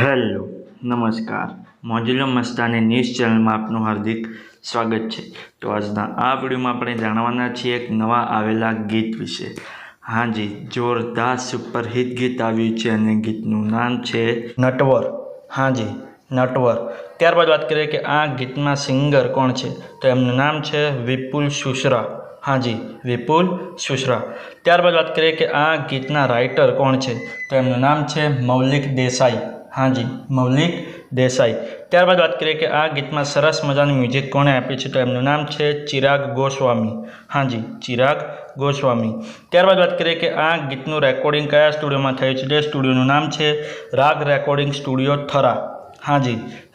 Hello નમસ્કાર મોજુલો Mastani news ચેનલમાં આપનું હાર્દિક સ્વાગત છે। તો આજના આ વિડીયોમાં આપણે જાણવાના છીએ એક નવા આવેલા ગીત વિશે। હા જી, જોરદાર સુપરહિટ ગીત આવ્યું છે અને ગીતનું નામ છે નટવર। હા જી, નટવર। ત્યારબાદ વાત કરીએ કે આ ગીતમાં સિંગર કોણ છે, તો એમનું નામ છે વિપુલ સુશરા। हाँ जी, विपुल सुशरा। त्यारबाद बात करिए कि आ गीतना राइटर कौन है, तो एमનું नाम है मौलिक देसाई। हाँ जी, मौलिक देसाई। त्यारबाद बात करिए कि आ गीत में सरस मजाનું म्यूजिक कोणे आप्યું છે, તો એમનું નામ છે ચિરાગ ગોસ્વામી। हाँ जी, चिराग गोस्वामी। त्यारबाद बात करिए कि आ गीतનું રેકોર્ડિંગ કયા સ્ટુડિયોમાં થયું છે, તે સ્ટુડિયોનું નામ છે રાગ રેકોર્ડિંગ સ્ટુડિયો થરા। हाँ जी,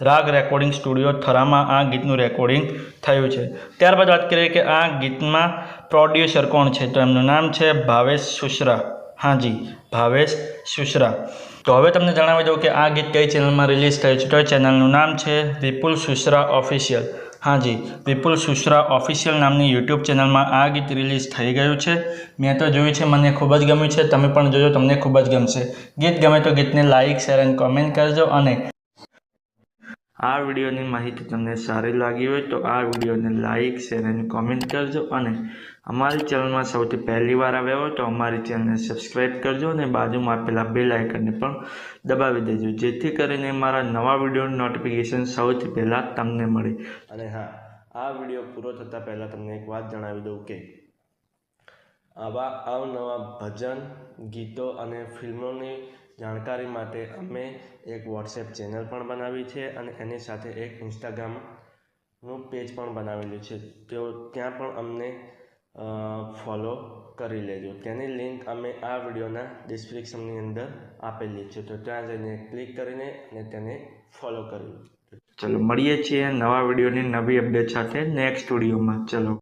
राग रेकॉर्डिंग स्टूडियो थरा में आ गीतનું रेकॉर्डिंग थयुं छे। त्यारबाद बात करिए कि आ गीत में प्रोड्यूसर कौन है, तो एमનું नाम है भावेश सुशरा। हाँ जी, भावेश सुशरा। तो हवे तमने जणावी दઉં कि आ गीत कई चेनल में रिलीज थयुं छे, तो चेनलનું नाम है विपुल सुशरा ऑफिशियल। हाँ जी, विपुल सुशरा ऑफिशियल नामनी यूट्यूब चेनल में आ गीत रिलीज थई गयुं छे। मैं तो जोयुं छे, मने खूब ज गम्युं छे। तमे पण जोजो, तमने खूब ज गमशे। गीत गमे तो गीतने लाइक शेर एंड कॉमेंट करजो। अने आ वीडियोनी माहिती तमने सारी लागी हो तो आ वीडियोने लाइक शेर एंड कॉमेंट करजो। अने अमारी चेनल में सौथी पहली बार आव्या हो तो अमारी चेनल ने सब्सक्राइब करजो और बाजू में आपेला बेल आइकन ने पण दबावी देजो, जेथी करीने मारा नवा वीडियो नोटिफिकेशन सौथी पहला तमने मळे। अने हाँ, आ वीडियो पूरो थता पहला तमने एक बात जणावी दઉં के आवा अवनवा भजन गीतों अने फिल्मोनी जाणकारी माटे अमे एक वॉट्सएप चेनल पण बनावी छे अने एनी साथे एक इंस्टाग्रामनुं पेज पण बनावेलुं छे, तो त्यां पण अमने फॉलो करी लेजो। तेनी लिंक अमे आ विडियोना डिस्क्रिप्शननी अंदर आपेली छे, तो त्यां जईने क्लिक करीने अने तेने फॉलो करी लो। चलो मळीए छीए नवा विडियोनी नवी अपडेट साथे नेक्स्ट विडियोमां। चलो।